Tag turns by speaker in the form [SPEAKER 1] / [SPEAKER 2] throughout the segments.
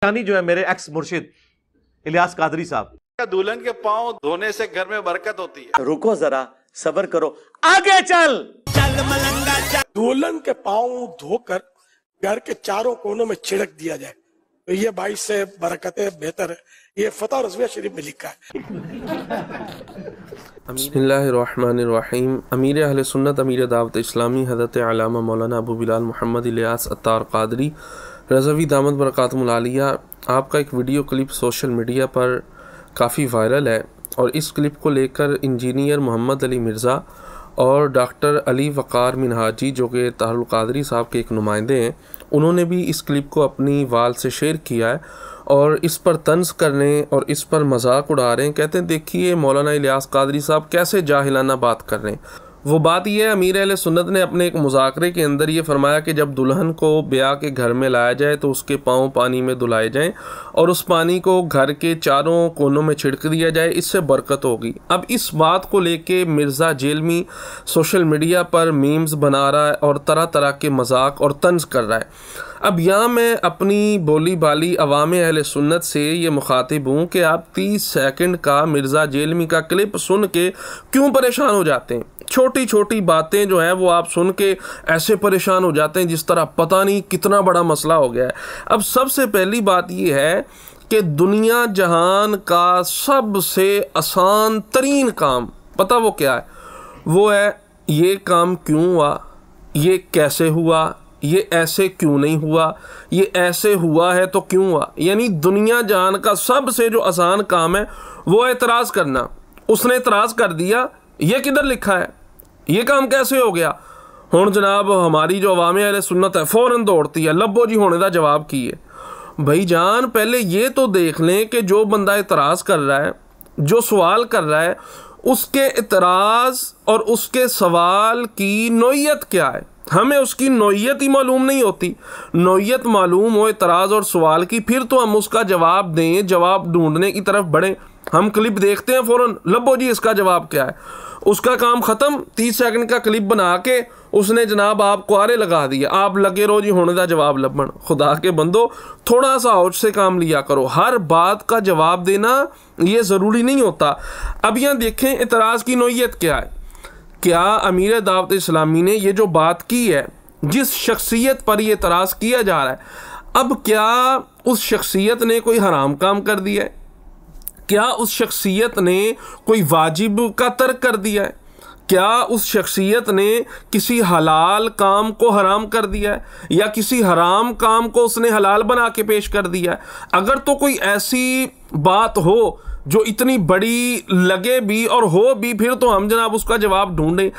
[SPEAKER 1] जो है मेरे एक्स मुर्शिद इलियास कादरी साहब,
[SPEAKER 2] दुल्हन के पांव धोने से घर में बरकत होती है।
[SPEAKER 1] रुको जरा, सब्र करो, आगे चल
[SPEAKER 3] मलंगा चल। दुल्हन के पांव धोकर घर के चारों कोनों में छिड़क दिया जाए तो ये 22 से बरकतें बेहतर है। ये फतह रज़विया शरीफ में लिखा है।
[SPEAKER 4] बिस्मिल्लाहिर्रहमानिर्रहीम। अमीर अहले सुन्नत अमीर दावत इस्लामी हज़रत अल्लामा मौलाना अबू बिलाल मोहम्मद इलियास अत्तार कादरी रज़वी दामद बरकातुहुल आलिया, आपका एक वीडियो क्लिप सोशल मीडिया पर काफ़ी वायरल है और इस क्लिप को लेकर इंजीनियर मोहम्मद अली मिर्ज़ा और डॉक्टर अली वक़ार मिनहाजी जो कि तारुल कादरी साहब के एक नुमाइंदे हैं, उन्होंने भी इस क्लिप को अपनी वाल से शेयर किया है और इस पर तंज़ करने और इस पर मजाक उड़ा रहे हैं। कहते हैं देखिए मौलाना इलियास कादरी साहब कैसे जाहिलाना बात कर रहे हैं। वो बात यह है, अमीर अहले सुन्नत ने अपने एक मुज़ाकरे के अंदर ये फरमाया कि जब दुल्हन को ब्याह के घर में लाया जाए तो उसके पाँव पानी में धुलाए जाएं और उस पानी को घर के चारों कोनों में छिड़क दिया जाए, इससे बरकत होगी। अब इस बात को लेके मिर्ज़ा जेलमी सोशल मीडिया पर मीम्स बना रहा है और तरह तरह के मजाक और तंज़ कर रहा है। अब यहाँ मैं अपनी बोली बाली अवाम अहले सुन्नत से ये मुखातिब हूँ कि आप 30 सेकंड का मिर्ज़ा जेलमी का क्लिप सुन के क्यों परेशान हो जाते हैं। छोटी छोटी बातें जो हैं वो आप सुन के ऐसे परेशान हो जाते हैं जिस तरह पता नहीं कितना बड़ा मसला हो गया है। अब सबसे पहली बात ये है कि दुनिया जहान का सबसे आसान तरीन काम पता वो क्या है? वो है ये काम क्यों हुआ, ये कैसे हुआ, ये ऐसे क्यों नहीं हुआ, ये ऐसे हुआ है तो क्यों हुआ। यानी दुनिया जहान का सबसे जो आसान काम है वो है एतराज़ करना। उसने एतराज़ कर दिया, ये किधर लिखा है, ये काम कैसे हो गया। हुण जनाब हमारी जो अवाम अहले सुन्नत है फ़ौरन दौड़ती है लब्बो जी होने का जवाब की है। भाई जान पहले ये तो देख लें कि जो बंदा एतराज़ कर रहा है, जो सवाल कर रहा है, उसके एतराज़ और उसके सवाल की नौइयत क्या है। हमें उसकी नौइयत ही मालूम नहीं होती। नौइयत मालूम हो एतराज़ और सवाल की, फिर तो हम उसका जवाब दें, जवाब ढूंढने की तरफ बढ़ें। हम क्लिप देखते हैं फ़ौरन लब्बो जी इसका जवाब क्या है। उसका काम ख़त्म, 30 सेकंड का क्लिप बना के उसने जनाब आपको आरे लगा दिया, आप लगे रहो जी होने का जवाब लभन। खुदा के बंदो थोड़ा सा औच से काम लिया करो, हर बात का जवाब देना ये ज़रूरी नहीं होता। अब यहाँ देखें एतराज़ की नौइयत क्या है। क्या अमीर दावत इस्लामी ने ये जो बात की है, जिस शख्सियत पर ये एतराज़ किया जा रहा है, अब क्या उस शख्सियत ने कोई हराम काम कर दिया है? क्या उस शख्सियत ने कोई वाजिब का तर्क कर दिया है? क्या उस शख्सियत ने किसी हलाल काम को हराम कर दिया है या किसी हराम काम को उसने हलाल बना के पेश कर दिया है? अगर तो कोई ऐसी बात हो जो इतनी बड़ी लगे भी और हो भी, फिर तो हम जनाब उसका जवाब ढूंढें।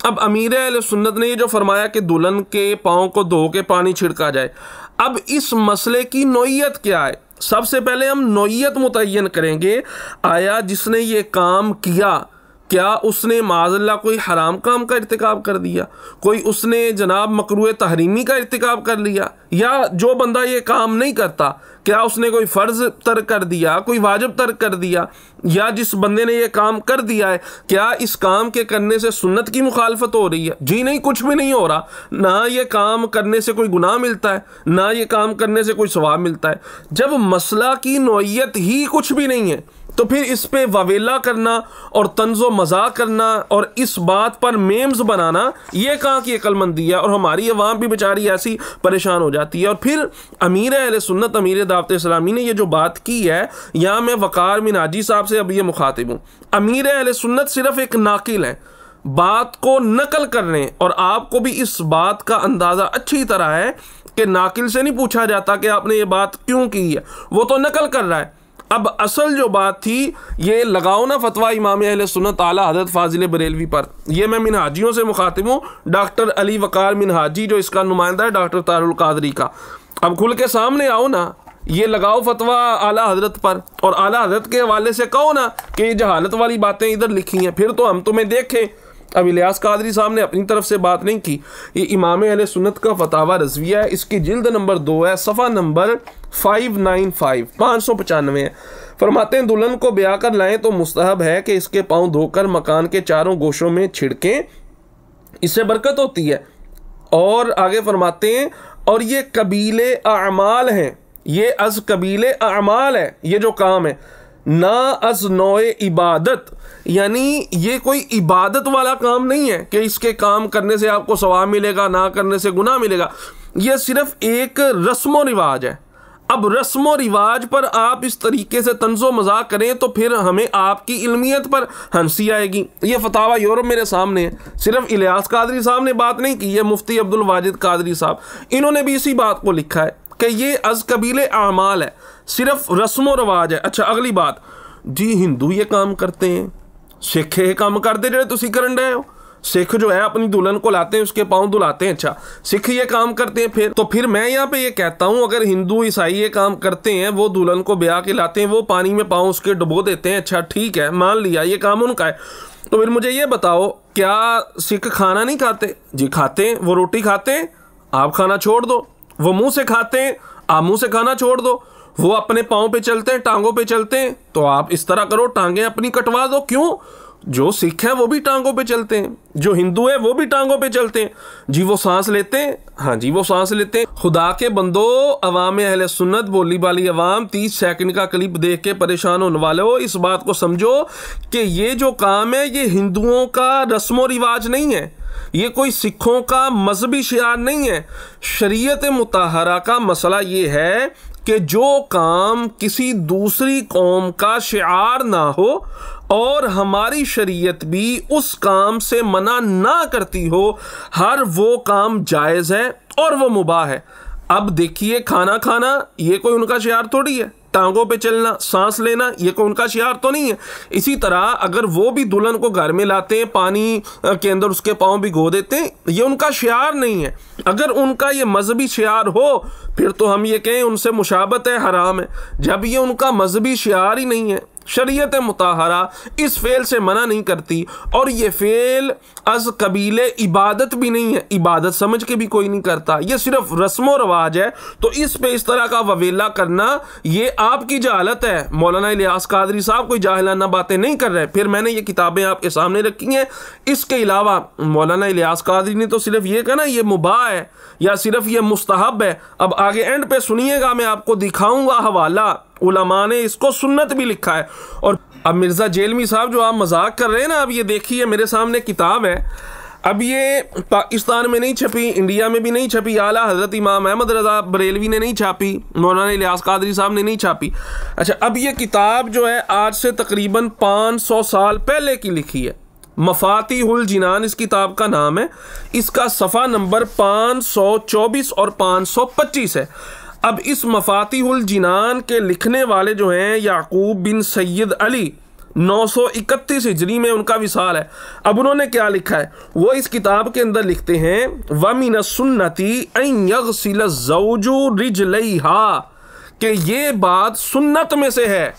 [SPEAKER 4] अब अमीर अहले सुन्नत ने ये जो फरमाया कि दुल्हन के पाँव को धो के पानी छिड़का जाए, अब इस मसले की नौइयत क्या है? सबसे पहले हम नौइयत मुतय्यन करेंगे। आया जिसने ये काम किया, क्या उसने माज़अल्लाह कोई हराम काम का इर्तिकाब कर दिया, कोई उसने जनाब मकरूह तहरीमी का इर्तिकाब कर लिया, या जो बंदा ये काम नहीं करता क्या उसने कोई फ़र्ज़ तर्क कर दिया, कोई वाजिब तर्क कर दिया, या जिस बंदे ने ये काम कर दिया है क्या इस काम के करने से सुन्नत की मुखालफत हो रही है? जी नहीं, कुछ भी नहीं हो रहा। ना ये काम करने से कोई गुनाह मिलता है, ना ये काम करने से कोई सवाब मिलता है। जब मसला की नौइयत ही कुछ भी नहीं है तो फिर इस पे ववेला करना और तंज़ो मजाक करना और इस बात पर मेम्स बनाना, ये कहाँ की अक्लमंदी है। और हमारी अवाम भी बेचारी ऐसी परेशान हो जाती है। और फिर अमीर अहले सुन्नत अमीर दावत इस्लामी ने ये जो बात की है, यहाँ मैं वक़ार मिनहाजी साहब से अब ये मुखातिब हूँ। अमीर अहले सुन्नत सिर्फ एक नाकिल है, बात को नकल कर रहे हैं। और आपको भी इस बात का अंदाज़ा अच्छी तरह है कि नाकिल से नहीं पूछा जाता कि आपने ये बात क्यों की है, वो तो नकल कर रहा है। अब असल जो बात थी, ये लगाओ ना फतवा इमाम अहले सुन्नत आला हज़रत फाजिल बरेलवी पर। ये मैं मिनहाजियों से मुखातिब हूँ, डॉक्टर अली वक़ार मिनहाजी जो इसका नुमाइंदा है डॉक्टर तारुल कादरी का। अब खुल के सामने आओ ना, ये लगाओ फतवा आला हज़रत पर और आला हज़रत के हवाले से कहो ना कि ये जहालत वाली बातें इधर लिखी हैं, फिर तो हम तुम्हें देखें। अब इलियास कादरी साहब ने अपनी तरफ से बात नहीं की। ये इमाम अहले सुन्नत का फतावा रज़विया है, इसकी जिल्द नंबर 2 है, सफ़ा नंबर 595 है। फरमाते हैं दुल्हन को ब्याह कर लाएं तो मुस्तहब है कि इसके पाँव धोकर मकान के चारों गोशों में छिड़कें, इससे बरकत होती है। और आगे फरमाते हैं और ये कबीले आमाल हैं ये अज कबीले अमाल है, ये जो काम है, ना अज नोए इबादत, यानी ये कोई इबादत वाला काम नहीं है कि इसके काम करने से आपको सवाब मिलेगा, ना करने से गुनाह मिलेगा। ये सिर्फ एक रस्म व रिवाज है। अब रस्म व रिवाज पर आप इस तरीके से तंज़ो मजाक करें तो फिर हमें आपकी इल्मियत पर हंसी आएगी। ये फतावा यूरोप मेरे सामने है, सिर्फ इलियास कादरी साहब ने बात नहीं की, ये मुफ्ती अब्दुल वाजिद कादरी साहब, इन्होंने भी इसी बात को लिखा है कि ये अज कबीले आमाल है, सिर्फ रस्म व रिवाज है। अच्छा अगली बात, जी हिंदू ये काम करते हैं, सिख ये काम करते जो तुसी करन रहे हो। सिख जो है अपनी दुल्हन को लाते हैं, उसके पाँव धुलाते हैं। अच्छा सिख ये काम करते हैं, फिर मैं यहाँ पे ये कहता हूँ अगर हिंदू ईसाई ये काम करते हैं, वो दुल्हन को ब्याह के लाते हैं, वो पानी में पाँव उसके डुबो देते हैं, अच्छा ठीक है मान लिया ये काम उनका है, तो फिर मुझे ये बताओ क्या सिख खाना नहीं खाते? जी खाते हैं, वो रोटी खाते हैं, आप खाना छोड़ दो। वो मुँह से खाते हैं, आप मुँह से खाना छोड़ दो। वो अपने पाँव पे चलते हैं, टांगों पे चलते हैं, तो आप इस तरह करो टांगें अपनी कटवा दो। क्यों? जो सिख है वो भी टांगों पे चलते हैं, जो हिंदू है वो भी टांगों पे चलते हैं। जी वो सांस लेते हैं, हाँ जी वो सांस लेते हैं। खुदा के बंदो, अवाम अहले सुन्नत, बोली बाली अवाम, 30 सेकंड का क्लिप देख के परेशान होने वाले हो, इस बात को समझो कि ये जो काम है ये हिंदुओं का रस्म रिवाज नहीं है, ये कोई सिखों का मजहबी शियार नहीं है। शरीयत मुताहरा का मसला ये है कि जो काम किसी दूसरी कौम का शिआर ना हो और हमारी शरीयत भी उस काम से मना ना करती हो, हर वो काम जायज़ है और वो मुबाह है। अब देखिए खाना खाना ये कोई उनका शिआर थोड़ी है, टांगों पे चलना, सांस लेना ये कोई उनका शिआर तो नहीं है। इसी तरह अगर वो भी दुल्हन को घर में लाते हैं, पानी के अंदर उसके पाँव भिगो देते हैं, ये उनका शिआर नहीं है। अगर उनका ये मजहबी शिआर हो फिर तो हम ये कहें उनसे मुशाबत है, हराम है। जब ये उनका मजहबी शिआर ही नहीं है, शरीयत मुताहरा इस फेल से मना नहीं करती, और ये फेल अज कबीले इबादत भी नहीं है, इबादत समझ के भी कोई नहीं करता, ये सिर्फ रस्म व रवाज है, तो इस पे इस तरह का ववेला करना ये आपकी जहालत है। मौलाना इलियास कादरी साहब कोई जाहिलाना बातें नहीं कर रहे। फिर मैंने ये किताबें आपके सामने रखी हैं। इसके अलावा मौलाना इलियास कादरी ने तो सिर्फ ये कहना ये मुबाह है या सिर्फ ये मुस्तहब है। अब आगे एंड पे सुनिएगा, मैं आपको दिखाऊंगा हवाला, उलमा ने इसको सुन्नत भी लिखा है। और अब मिर्ज़ा जेलमी साहब जो आप मजाक कर रहे हैं ना, अब ये देखिए मेरे सामने किताब है, अब ये पाकिस्तान में नहीं छपी, इंडिया में भी नहीं छपी, आला हज़रत इमाम अहमद रज़ा बरेलवी ने नहीं छापी, मौलाना इलियास कादरी साहब ने नहीं छापी। अच्छा अब ये किताब जो है आज से तकरीबन 500 साल पहले की लिखी है, मफातिहुल जिनान इस किताब का नाम है, इसका सफ़ा नंबर 524 और 525 है। अब इस मफातिहुल जिनान के लिखने वाले जो हैं याकूब बिन सैयद अली, 931 हिजरी में उनका विसाल है। अब उन्होंने क्या लिखा है, वो इस किताब के अंदर लिखते हैं वमिन सुन्नती अन यग़सिल ज़ौजु रिजलैहा, कि ये बात सुन्नत में से है।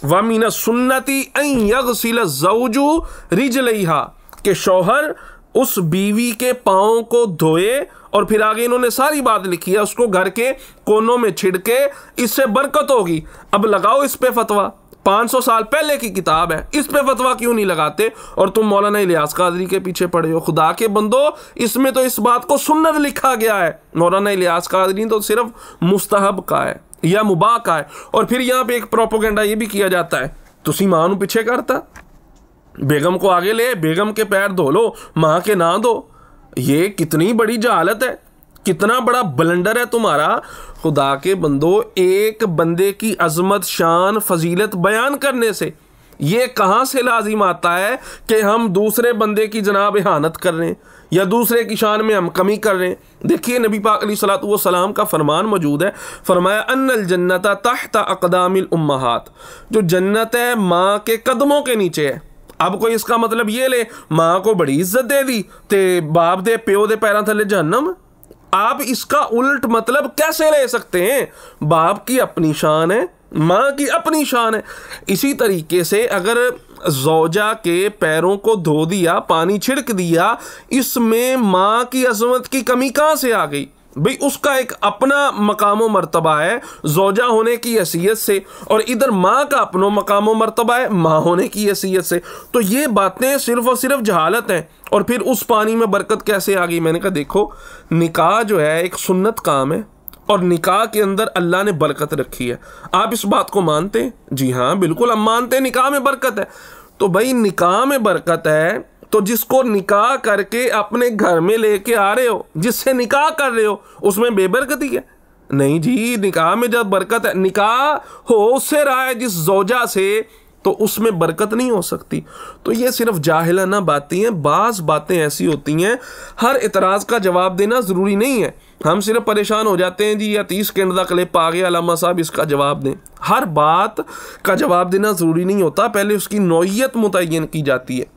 [SPEAKER 4] वमिन सुन्नती अन यग़सिल ज़ौजु रिजलैहा, कि शौहर उस बीवी के पाँव को धोए, और फिर आगे इन्होंने सारी बात लिखी है, उसको घर के कोनों में छिड़के, इससे बरकत होगी। अब लगाओ इस पे फतवा, 500 साल पहले की किताब है, इस पे फतवा क्यों नहीं लगाते और तुम मौलाना इलियास कादरी के पीछे पड़े हो? खुदा के बंदो, इसमें तो इस बात को सुन्नत लिखा गया है, मौलाना इलियास कादरी तो सिर्फ मुस्तहब का है या मुबाह का है। और फिर यहाँ पे एक प्रोपोगेंडा ये भी किया जाता है, तुसी मां नूं पीछे करता, बेगम को आगे ले, बेगम के पैर धो लो, माँ के ना दो। ये कितनी बड़ी जहालत है, कितना बड़ा ब्लंडर है तुम्हारा। खुदा के बंदो, एक बंदे की अजमत, शान, फजीलत बयान करने से ये कहाँ से लाजिम आता है कि हम दूसरे बंदे की जनाब इहानत कर रहे हैं या दूसरे की शान में हम कमी कर रहे हैं? देखिए नबी पाक अलैहिस्सलातु वस्सलाम का फरमान मौजूद है, फरमाया अन्नल जन्नत तहत अक़दामिल उम्महात, जो जन्नत है माँ के कदमों के नीचे है। अब कोई इसका मतलब ये ले माँ को बड़ी इज्जत दे दी ते बाप दे प्यो दे पैरों थले जहन्नम, आप इसका उल्ट मतलब कैसे ले सकते हैं? बाप की अपनी शान है, माँ की अपनी शान है। इसी तरीके से अगर ज़ौजा के पैरों को धो दिया, पानी छिड़क दिया, इसमें माँ की अज़मत की कमी कहाँ से आ गई? भाई उसका एक अपना मकाम व मर्तबा है ज़ौजा होने की हैसियत से, और इधर माँ का अपना मकाम व मर्तबा है माँ होने की हैसियत से। तो ये बातें सिर्फ और सिर्फ जहालत हैं। और फिर उस पानी में बरकत कैसे आ गई? मैंने कहा देखो, निकाह जो है एक सुन्नत काम है, और निकाह के अंदर अल्लाह ने बरकत रखी है। आप इस बात को मानते हैं? जी हाँ बिल्कुल हम मानते हैं, निकाह में बरकत है। तो भाई निकाह में बरकत है तो जिसको निकाह करके अपने घर में लेके आ रहे हो, जिससे निकाह कर रहे हो, उसमें बेबरकती है? नहीं जी, निकाह में जब बरकत है, निकाह हो उससे रहा है जिस ज़ौजा से, तो उसमें बरकत नहीं हो सकती। तो ये सिर्फ जाहिलाना बातें हैं। बाज़ बातें ऐसी होती हैं, हर इतराज़ का जवाब देना ज़रूरी नहीं है। हम सिर्फ परेशान हो जाते हैं जी या 30 सेकंड का क्लिप आ गया, अल्लामा साहब इसका जवाब दें। हर बात का जवाब देना ज़रूरी नहीं होता, पहले उसकी नौइयत मुतय्यन की जाती है।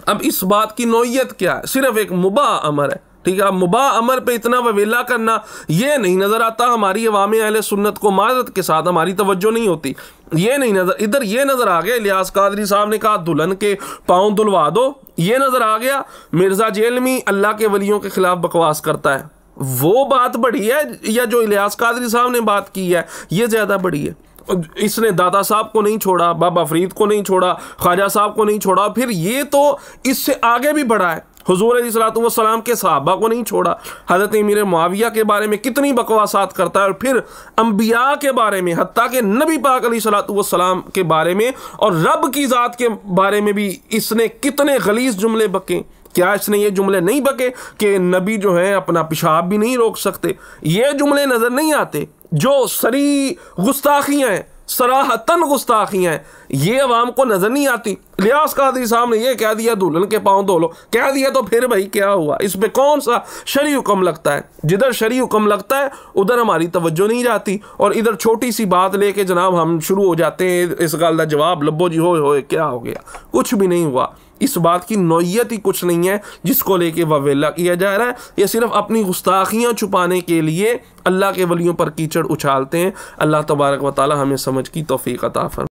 [SPEAKER 4] अब इस बात की नौइयत क्या है? सिर्फ एक मुबाह अमर है, ठीक है। अब मुबाह अमर पे इतना ववेला करना, ये नहीं नज़र आता हमारी अवाम अहले सुन्नत को। माज़रत के साथ हमारी तवज्जो नहीं होती, ये नहीं नज़र, इधर ये नज़र आ गया इलियास कादरी साहब ने कहा दुल्हन के पाँव धुलवा दो, ये नज़र आ गया मिर्ज़ा जेलमी अल्लाह के वलियों के खिलाफ बकवास करता है। वो बात बड़ी है या जो इलियास कादरी साहब ने बात की है ये ज़्यादा बड़ी है? इसने दादा साहब को नहीं छोड़ा, बाबा फरीद को नहीं छोड़ा, ख्वाजा साहब को नहीं छोड़ा, फिर ये तो इससे आगे भी बढ़ा है। हुजूर अलैहिस्सलाम के सहाबा को नहीं छोड़ा, हज़रत अमीर मुआविया के बारे में कितनी बकवासात करता है, और फिर अंबिया के बारे में, हत्ता के नबी पाक अलैहिस्सलाम के बारे में और रब की ज़ात के बारे में भी इसने कितने गलीज़ जुमले बके। क्या इसने ये जुमले नहीं बके कि नबी जो है अपना पेशाब भी नहीं रोक सकते? ये जुमले नज़र नहीं आते जो सरी गुस्ताखियाँ हैं, सराहतन गुस्ताखियाँ हैं, ये अवाम को नज़र नहीं आती। इलियास कादरी साहब ने ये कह दिया दुल्हन के पाँव धो लो, कह दिया तो फिर भाई क्या हुआ? इस पे कौन सा शरई हुक्म लगता है? जिधर शरई हुक्म लगता है उधर हमारी तवज्जो नहीं जाती, और इधर छोटी सी बात लेके जनाब हम शुरू हो जाते हैं इस गल का जवाब लब्बो जी होए क्या हो गया? कुछ भी नहीं हुआ। इस बात की नौइयत ही कुछ नहीं है जिसको लेके ववेला किया जा रहा है। ये सिर्फ अपनी गुस्ताखियाँ छुपाने के लिए अल्लाह के वलियों पर कीचड़ उछालते हैं। अल्लाह तबारक व तआला हमें समझ की तौफीक अता फरमाए।